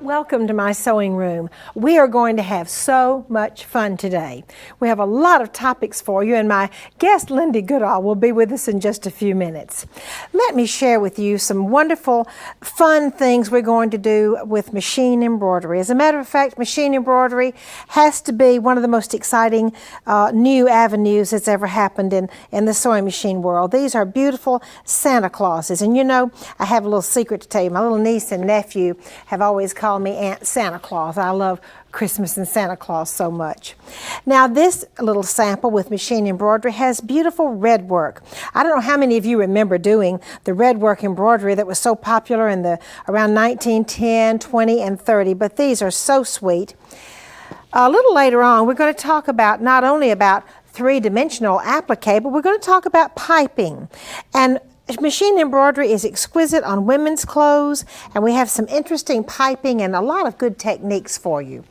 Welcome to my sewing room. We are going to have so much fun today. We have a lot of topics for you, and my guest Lindee Goodall will be with us in just a few minutes. Let me share with you some wonderful, fun things we're going to do with machine embroidery. As a matter of fact, machine embroidery has to be one of the most exciting new avenues that's ever happened in the sewing machine world. These are beautiful Santa Clauses, and you know, I have a little secret to tell you. My little niece and nephew have always called me Aunt Santa Claus. I love Christmas and Santa Claus so much. Now this little sample with machine embroidery has beautiful red work. I don't know how many of you remember doing the red work embroidery that was so popular in the around 1910, 20, and 30, but these are so sweet. A little later on, we're going to talk about not only about three-dimensional applique, but we're going to talk about piping. And machine embroidery is exquisite on women's clothes, and we have some interesting piping and a lot of good techniques for you.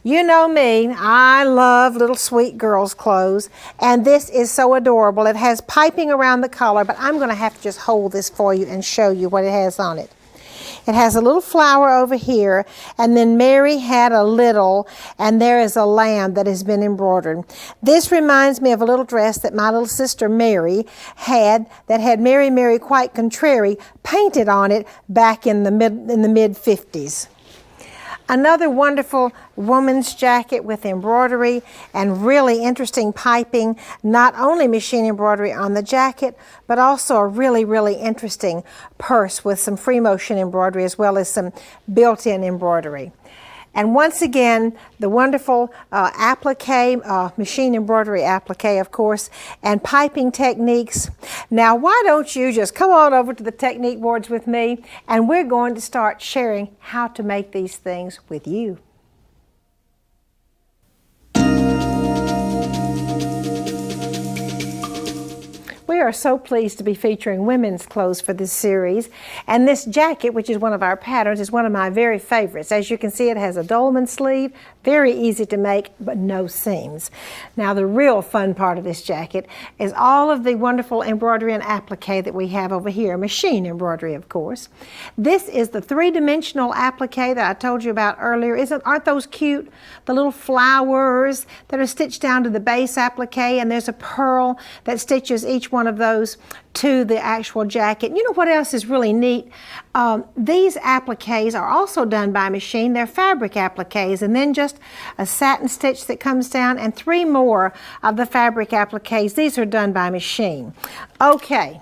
You know me, I love little sweet girls' clothes, and this is so adorable. It has piping around the collar, but I'm going to have to just hold this for you and show you what it has on it. It has a little flower over here, and then Mary had a little, and there is a lamb that has been embroidered. This reminds me of a little dress that my little sister Mary had that had Mary, Mary, quite contrary painted on it back in the mid-50s. Another wonderful woman's jacket with embroidery and really interesting piping, not only machine embroidery on the jacket, but also a really, really interesting purse with some free motion embroidery as well as some built-in embroidery. And once again, the wonderful applique, machine embroidery applique, of course, and piping techniques. Now, why don't you just come on over to the technique boards with me, and we're going to start sharing how to make these things with you. We are so pleased to be featuring women's clothes for this series, and this jacket, which is one of our patterns, is one of my very favorites. As you can see, it has a dolman sleeve, very easy to make, but no seams. Now the real fun part of this jacket is all of the wonderful embroidery and applique that we have over here, machine embroidery, of course. This is the three-dimensional applique that I told you about earlier. Aren't those cute? The little flowers that are stitched down to the base applique, and there's a pearl that stitches each one of those to the actual jacket. You know what else is really neat? These appliques are also done by machine. They're fabric appliques, and then just a satin stitch that comes down, and 3 more of the fabric appliques. These are done by machine. Okay,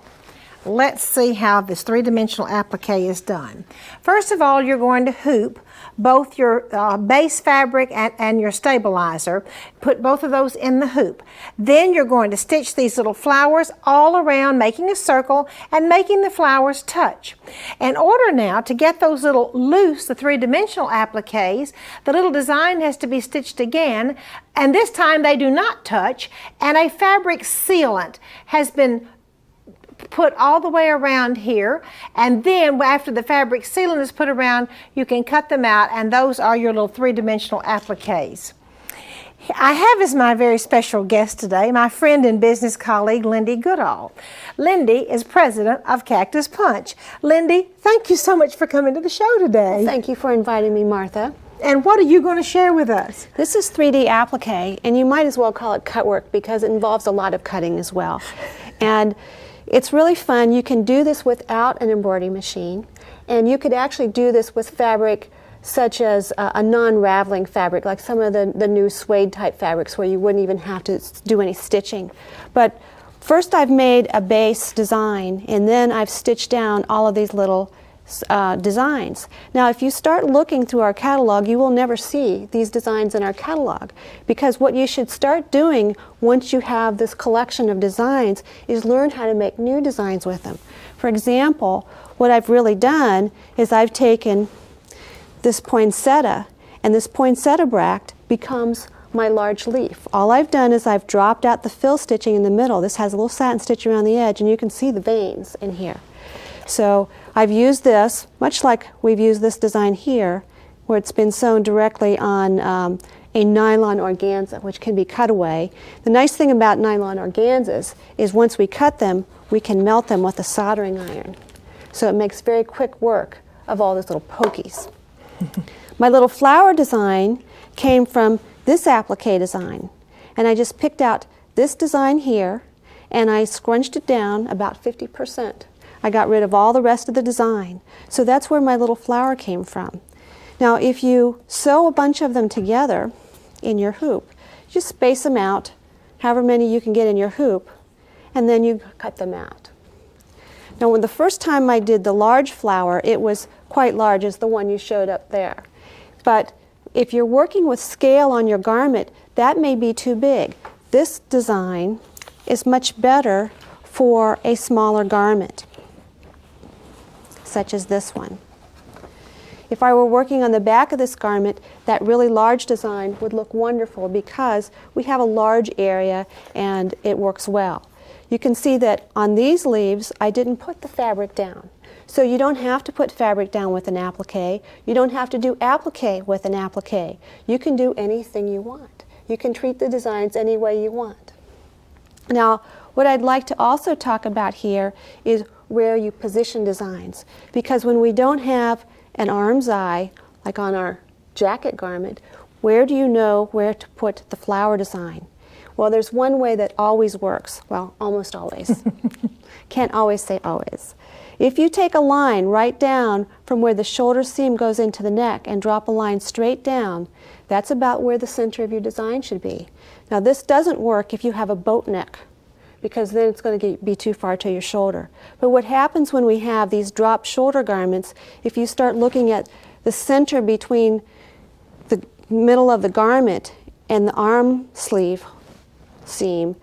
let's see how this three-dimensional applique is done. First of all, you're going to hoop both your base fabric and your stabilizer. Put both of those in the hoop. Then you're going to stitch these little flowers all around, making a circle and making the flowers touch. In order now to get those little loose, the three-dimensional appliques, the little design has to be stitched again, and this time they do not touch, and a fabric sealant has been put all the way around here, and then after the fabric sealant is put around, you can cut them out, and those are your little three-dimensional appliques. I have as my very special guest today my friend and business colleague Lindee Goodall. Lindee is president of Cactus Punch. Lindee, thank you so much for coming to the show today. Thank you for inviting me, Martha. And what are you going to share with us? This is 3D applique, and you might as well call it cut work because it involves a lot of cutting as well. And it's really fun. You can do this without an embroidery machine, and you could actually do this with fabric such as a non-raveling fabric, like some of the new suede type fabrics where you wouldn't even have to do any stitching. But first I've made a base design, and then I've stitched down all of these little designs. Now if you start looking through our catalog, you will never see these designs in our catalog, because what you should start doing once you have this collection of designs is learn how to make new designs with them. For example, what I've really done is I've taken this poinsettia, and this poinsettia bract becomes my large leaf. All I've done is I've dropped out the fill stitching in the middle. This has a little satin stitch around the edge, and you can see the veins in here. So I've used this, much like we've used this design here, where it's been sewn directly on a nylon organza, which can be cut away. The nice thing about nylon organzas is once we cut them, we can melt them with a soldering iron. So it makes very quick work of all those little pokies. My little flower design came from this applique design. And I just picked out this design here, and I scrunched it down about 50%. I got rid of all the rest of the design. So that's where my little flower came from. Now if you sew a bunch of them together in your hoop, just space them out, however many you can get in your hoop, and then you cut them out. Now when the first time I did the large flower, it was quite large as the one you showed up there. But if you're working with scale on your garment, that may be too big. This design is much better for a smaller garment, such as this one. If I were working on the back of this garment, that really large design would look wonderful because we have a large area and it works well. You can see that on these leaves, I didn't put the fabric down. So you don't have to put fabric down with an applique. You don't have to do applique with an applique. You can do anything you want. You can treat the designs any way you want. Now, what I'd like to also talk about here is where you position designs. Because when we don't have an arm's eye, like on our jacket garment, where do you know where to put the flower design? Well, there's one way that always works. Well, almost always. Can't always say always. If you take a line right down from where the shoulder seam goes into the neck and drop a line straight down, that's about where the center of your design should be. Now this doesn't work if you have a boat neck, because then it's going to be too far to your shoulder. But what happens when we have these drop shoulder garments, if you start looking at the center between the middle of the garment and the arm sleeve seam,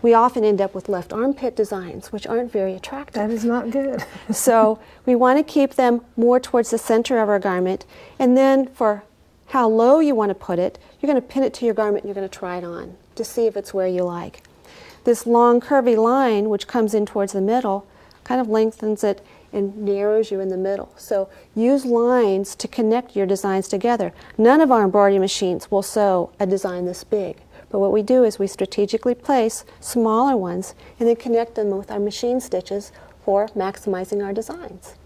we often end up with left armpit designs, which aren't very attractive. That is not good. So we want to keep them more towards the center of our garment. And then for how low you want to put it, you're going to pin it to your garment and you're going to try it on to see if it's where you like. This long curvy line, which comes in towards the middle, kind of lengthens it and narrows you in the middle. So use lines to connect your designs together. None of our embroidery machines will sew a design this big. But what we do is we strategically place smaller ones and then connect them with our machine stitches for maximizing our designs.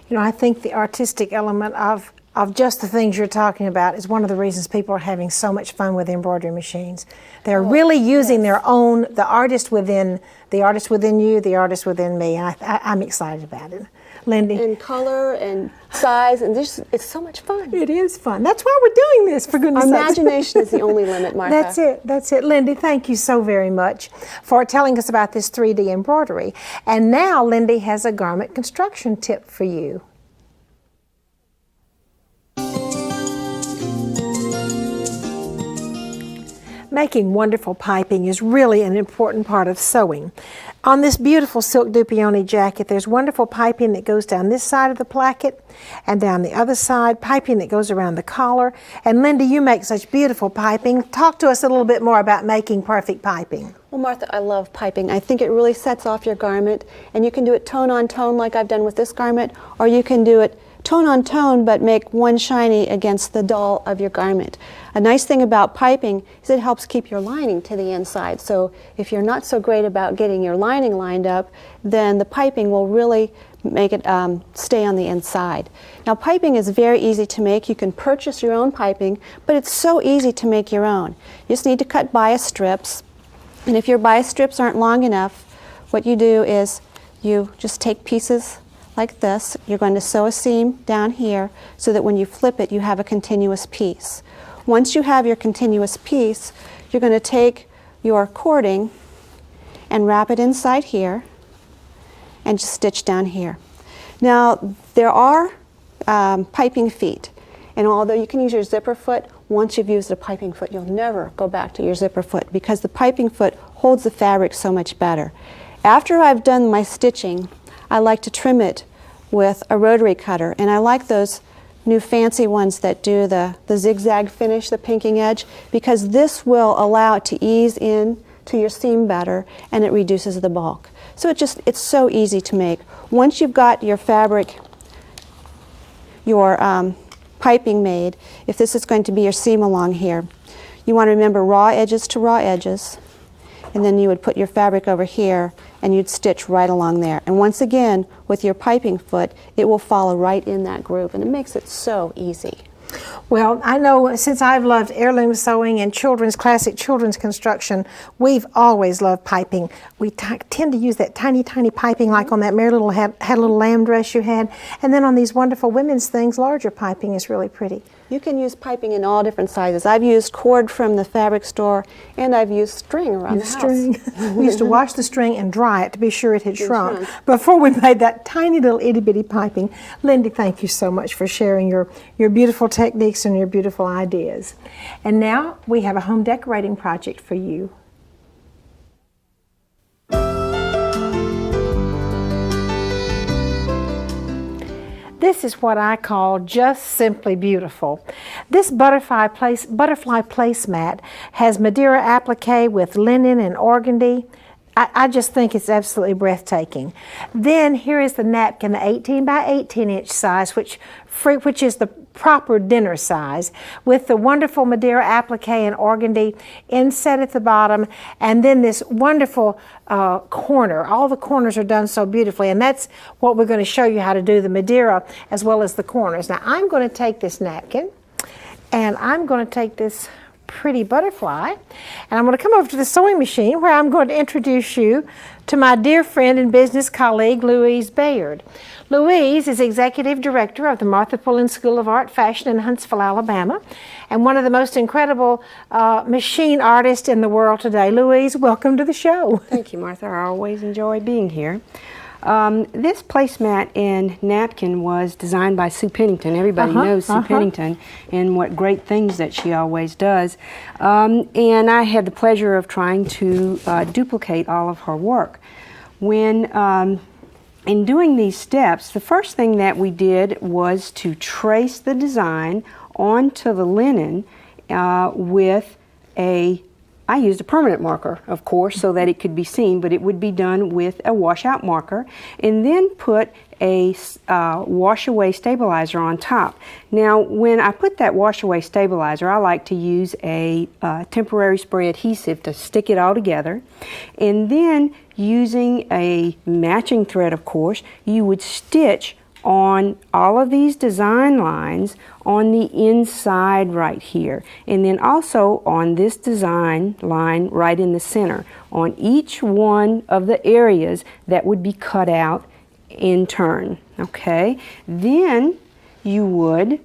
You know, I think the artistic element of just the things you're talking about is one of the reasons people are having so much fun with embroidery machines. They're really using their own, the artist within you, the artist within me. I'm excited about it. Lindee? And color and size, and it's so much fun. It is fun. That's why we're doing this, for goodness sakes. Imagination is the only limit, Martha. That's it. Lindee, thank you so very much for telling us about this 3D embroidery. And now Lindee has a garment construction tip for you. Making wonderful piping is really an important part of sewing. On this beautiful silk dupioni jacket, there's wonderful piping that goes down this side of the placket and down the other side, piping that goes around the collar. And Lindee, you make such beautiful piping. Talk to us a little bit more about making perfect piping. Well, Martha, I love piping. I think it really sets off your garment, and you can do it tone on tone like I've done with this garment, or you can do it tone on tone but make one shiny against the dull of your garment. A nice thing about piping is it helps keep your lining to the inside. So if you're not so great about getting your lining lined up, then the piping will really make it stay on the inside. Now piping is very easy to make. You can purchase your own piping, but it's so easy to make your own. You just need to cut bias strips, and if your bias strips aren't long enough, what you do is you just take pieces like this. You're going to sew a seam down here so that when you flip it, you have a continuous piece. Once you have your continuous piece, you're going to take your cording and wrap it inside here and just stitch down here. Now, there are piping feet, and although you can use your zipper foot, once you've used a piping foot, you'll never go back to your zipper foot because the piping foot holds the fabric so much better. After I've done my stitching, I like to trim it with a rotary cutter, and I like those new fancy ones that do the zigzag finish, the pinking edge, because this will allow it to ease in to your seam better and it reduces the bulk. So it's so easy to make. Once you've got your fabric, your piping made, if this is going to be your seam along here, you want to remember raw edges to raw edges, and then you would put your fabric over here and you'd stitch right along there. And once again, with your piping foot, it will follow right in that groove, and it makes it so easy. Well, I know since I've loved heirloom sewing and classic children's construction, we've always loved piping. We tend to use that tiny, tiny piping like on that Merry Little had a little lamb dress you had. And then on these wonderful women's things, larger piping is really pretty. You can use piping in all different sizes. I've used cord from the fabric store, and I've used string around the house. We used to wash the string and dry it to be sure it had shrunk before we made that tiny little itty bitty piping. Lindee, thank you so much for sharing your beautiful techniques and your beautiful ideas. And now we have a home decorating project for you. This is what I call just simply beautiful. This butterfly placemat has Madeira applique with linen and organdy. I just think it's absolutely breathtaking. Then here is the napkin, the 18 by 18 inch size, which is the proper dinner size, with the wonderful Madeira applique and organdy inset at the bottom, and then this wonderful corner. All the corners are done so beautifully, and that's what we're going to show you how to do, the Madeira as well as the corners. Now I'm going to take this napkin, and I'm going to take this pretty butterfly, and I'm going to come over to the sewing machine where I'm going to introduce you to my dear friend and business colleague, Louise Bayard. Louise is Executive Director of the Martha Pullen School of Art Fashion in Huntsville, Alabama, and one of the most incredible machine artists in the world today. Louise, welcome to the show. Thank you, Martha. I always enjoy being here. This placemat and napkin was designed by Sue Pennington. Everybody knows Sue Pennington and what great things that she always does. And I had the pleasure of trying to duplicate all of her work. When in doing these steps, the first thing that we did was to trace the design onto the linen with I used a permanent marker, of course, so that it could be seen, but it would be done with a washout marker, and then put a wash-away stabilizer on top. Now, when I put that wash-away stabilizer, I like to use a temporary spray adhesive to stick it all together, and then using a matching thread, of course, you would stitch on all of these design lines on the inside right here, and then also on this design line right in the center on each one of the areas that would be cut out in turn. Okay, then you would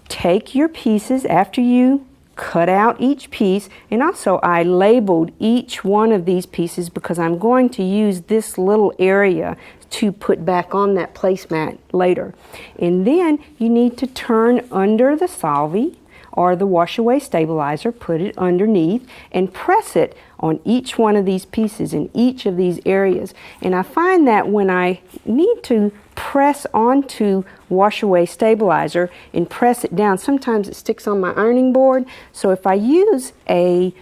take your pieces after you cut out each piece, and also I labeled each one of these pieces because I'm going to use this little area to put back on that placemat later. And then you need to turn under the solvay or the wash-away stabilizer, put it underneath, and press it on each one of these pieces in each of these areas. And I find that when I need to press onto wash-away stabilizer and press it down, sometimes it sticks on my ironing board. So if I use a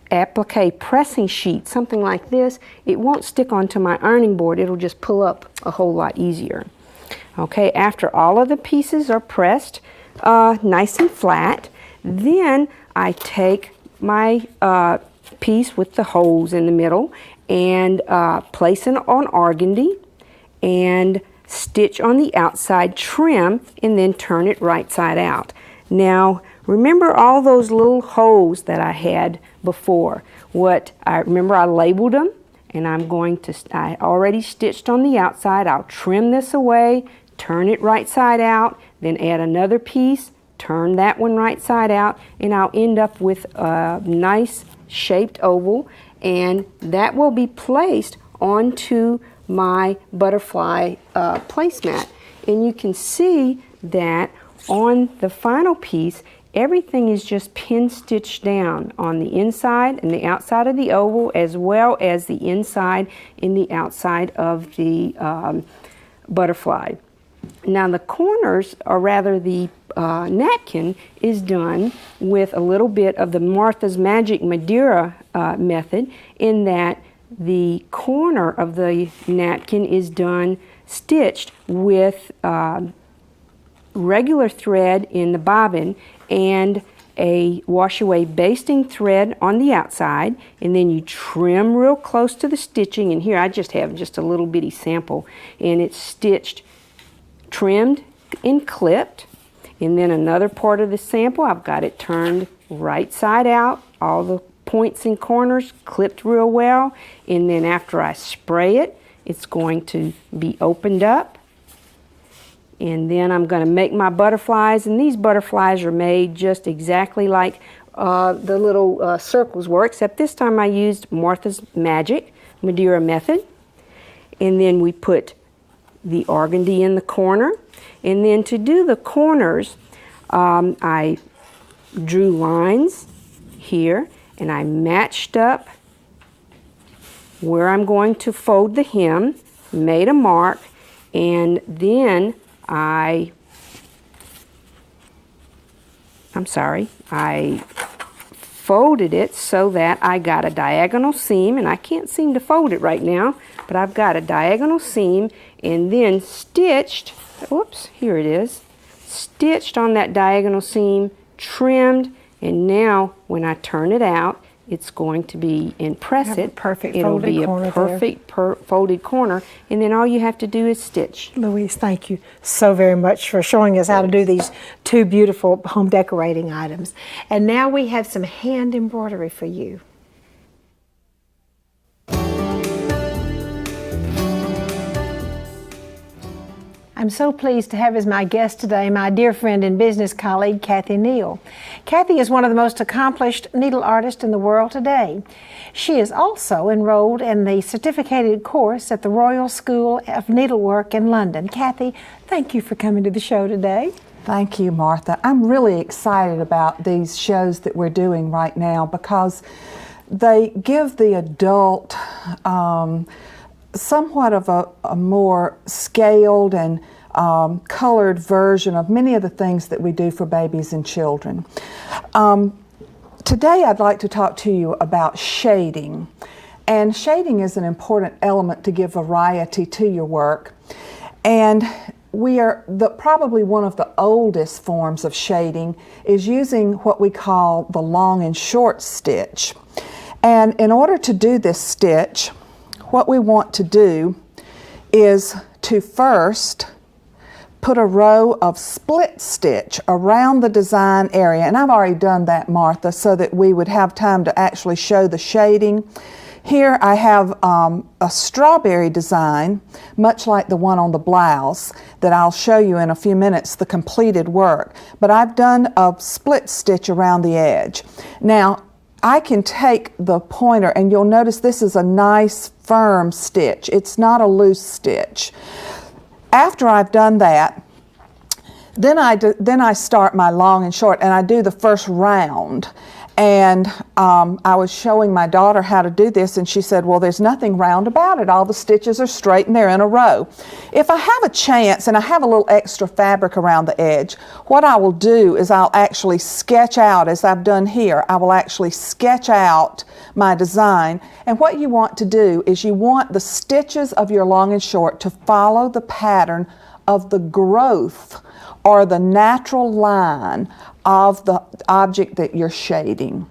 applique pressing sheet, something like this, it won't stick onto my ironing board. It'll just pull up a whole lot easier. Okay, after all of the pieces are pressed nice and flat, then I take my piece with the holes in the middle and place it on organdy and stitch on the outside, trim, and then turn it right side out. Now, remember all those little holes that I had before. I labeled them, and I already stitched on the outside. I'll trim this away, turn it right side out, then add another piece, turn that one right side out, and I'll end up with a nice shaped oval, and that will be placed onto my butterfly placemat. And you can see that on the final piece, everything is just pin stitched down on the inside and the outside of the oval, as well as the inside and the outside of the butterfly. Now the corners, or rather the napkin, is done with a little bit of the Martha's Magic Madeira method, in that the corner of the napkin is done stitched with regular thread in the bobbin and a wash-away basting thread on the outside, and then you trim real close to the stitching. And here I just have a little bitty sample, and it's stitched, trimmed, and clipped. And then another part of the sample, I've got it turned right side out, all the points and corners clipped real well. And then after I spray it, it's going to be opened up. And then I'm going to make my butterflies, and these butterflies are made just exactly like the little circles were, except this time I used Martha's Magic Madeira method. And then we put the organdy in the corner. And then to do the corners, I drew lines here, and I matched up where I'm going to fold the hem, made a mark, and then I folded it so that I got a diagonal seam, and I can't seem to fold it right now, but I've got a diagonal seam, and then stitched, whoops, here it is, stitched on that diagonal seam, trimmed, and now when I turn it out, it's going to be, and press it, it'll be a perfect folded corner, and then all you have to do is stitch. Louise, thank you so very much for showing us how to do these two beautiful home decorating items. And now we have some hand embroidery for you. I'm so pleased to have as my guest today my dear friend and business colleague, Kathy Neal. Kathy is one of the most accomplished needle artists in the world today. She is also enrolled in the certificated course at the Royal School of Needlework in London. Kathy, thank you for coming to the show today. Thank you, Martha. I'm really excited about these shows that we're doing right now because they give the adult somewhat of a more scaled and colored version of many of the things that we do for babies and children. Today I'd like to talk to you about shading. And shading is an important element to give variety to your work. And probably one of the oldest forms of shading is using what we call the long and short stitch. And in order to do this stitch, what we want to do is to first put a row of split stitch around the design area. And I've already done that, Martha, so that we would have time to actually show the shading. Here I have a strawberry design, much like the one on the blouse, that I'll show you in a few minutes, the completed work. But I've done a split stitch around the edge. Now, I can take the pointer, and you'll notice this is a nice firm stitch. It's not a loose stitch. After I've done that, then I start my long and short, and I do the first round. And I was showing my daughter how to do this, and she said, well, there's nothing round about it. All the stitches are straight and they're in a row. If I have a chance and I have a little extra fabric around the edge, what I will do is I'll actually sketch out, as I've done here, I will actually sketch out my design. And what you want to do is you want the stitches of your long and short to follow the pattern of the growth or the natural line of the object that you're shading.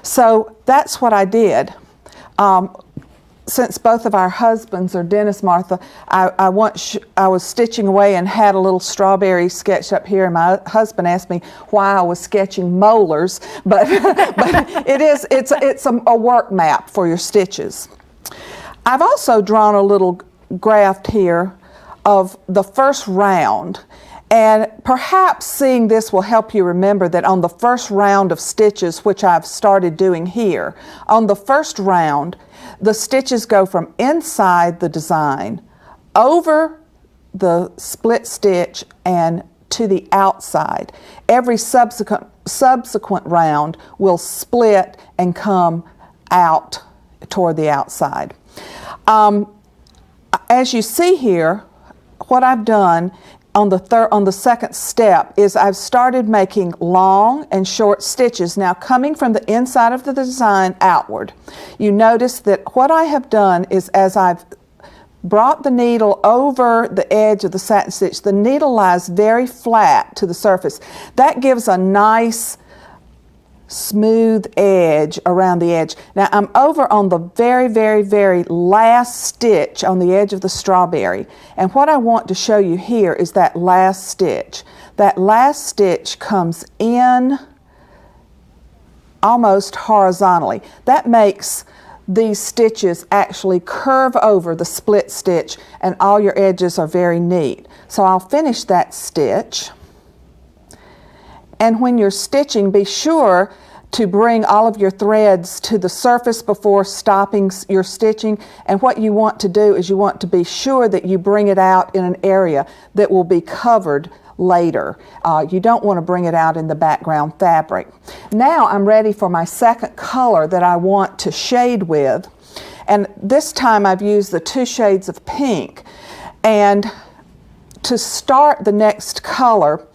So that's what I did. Since both of our husbands are dentists, Martha, I was stitching away and had a little strawberry sketched up here, and my husband asked me why I was sketching molars, but it's a work map for your stitches. I've also drawn a little graph here of the first round. And perhaps seeing this will help you remember that on the first round of stitches, which I've started doing here, on the first round, the stitches go from inside the design, over the split stitch, and to the outside. Every subsequent round will split and come out toward the outside. As you see here, what I've done on the second step is I've started making long and short stitches, now coming from the inside of the design outward. You notice that what I have done is, as I've brought the needle over the edge of the satin stitch, the needle lies very flat to the surface. That gives a nice smooth edge around the edge. Now I'm over on the very, very, very last stitch on the edge of the strawberry, and what I want to show you here is that last stitch. That last stitch comes in almost horizontally. That makes these stitches actually curve over the split stitch, and all your edges are very neat. So I'll finish that stitch. And when you're stitching, be sure to bring all of your threads to the surface before stopping your stitching. And what you want to do is you want to be sure that you bring it out in an area that will be covered later. You don't want to bring it out in the background fabric. Now I'm ready for my second color that I want to shade with. And this time I've used the 2 shades of pink. And to start the next color,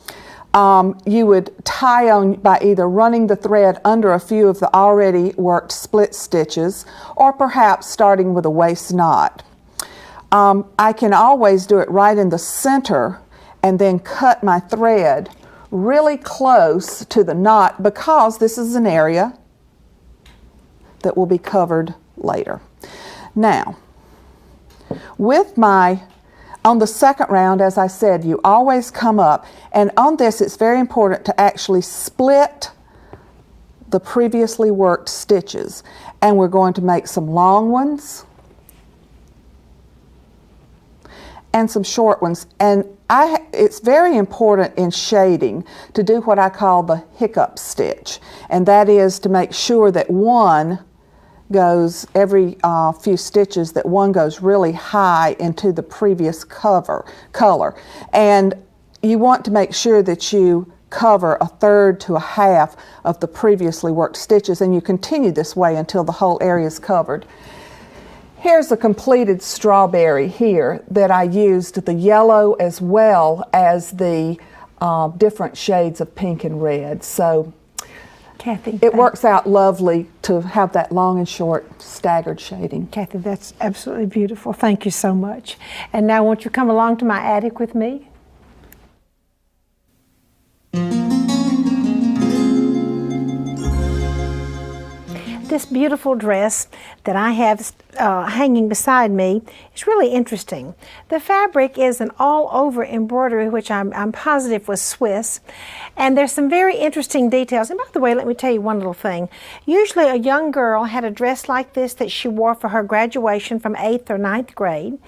you would tie on by either running the thread under a few of the already worked split stitches, or perhaps starting with a waist knot. I can always do it right in the center and then cut my thread really close to the knot, because this is an area that will be covered later. Now, on the second round, as I said, you always come up, and on this it's very important to actually split the previously worked stitches. And we're going to make some long ones and some short ones. And it's very important in shading to do what I call the hiccup stitch, and that is to make sure that one goes every few stitches, that one goes really high into the previous color. And you want to make sure that you cover 1/3 to 1/2 of the previously worked stitches, and you continue this way until the whole area is covered. Here's a completed strawberry here that I used the yellow as well as the different shades of pink and red. So Kathy, it works out lovely to have that long and short staggered shading. Kathy, that's absolutely beautiful. Thank you so much. And now won't you come along to my attic with me? This beautiful dress that I have hanging beside me is really interesting. The fabric is an all-over embroidery, which I'm positive was Swiss, and there's some very interesting details. And by the way, let me tell you one little thing. Usually a young girl had a dress like this that she wore for her graduation from 8th or 9th grade,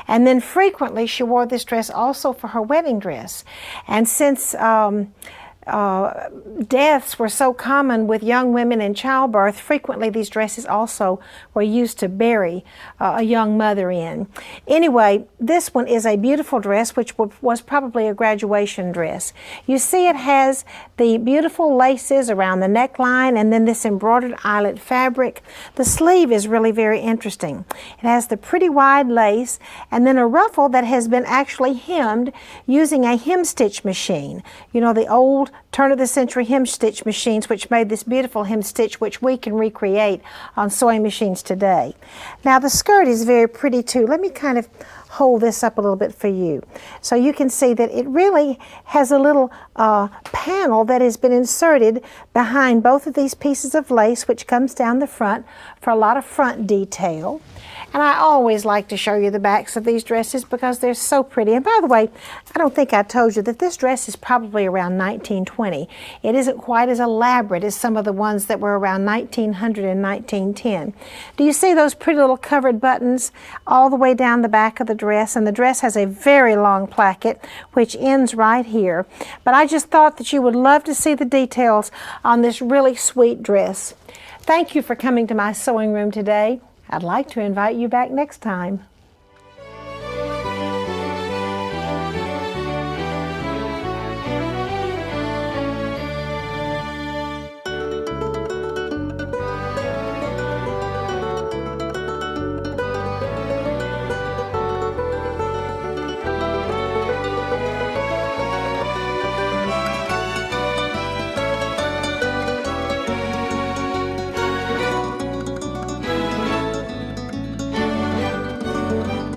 and then frequently she wore this dress also for her wedding dress. And since deaths were so common with young women in childbirth, frequently these dresses also were used to bury a young mother in. Anyway, this one is a beautiful dress, which was probably a graduation dress. You see it has the beautiful laces around the neckline and then this embroidered eyelet fabric. The sleeve is really very interesting. It has the pretty wide lace and then a ruffle that has been actually hemmed using a hem stitch machine. You know, the old turn-of-the-century hem stitch machines which made this beautiful hem stitch which we can recreate on sewing machines today. Now the skirt is very pretty too. Let me kind of hold this up a little bit for you. So you can see that it really has a little panel that has been inserted behind both of these pieces of lace, which comes down the front for a lot of front detail. And I always like to show you the backs of these dresses because they're so pretty. And by the way, I don't think I told you that this dress is probably around 1920. It isn't quite as elaborate as some of the ones that were around 1900 and 1910. Do you see those pretty little covered buttons all the way down the back of the dress? And the dress has a very long placket which ends right here. But I just thought that you would love to see the details on this really sweet dress. Thank you for coming to my sewing room today. I'd like to invite you back next time.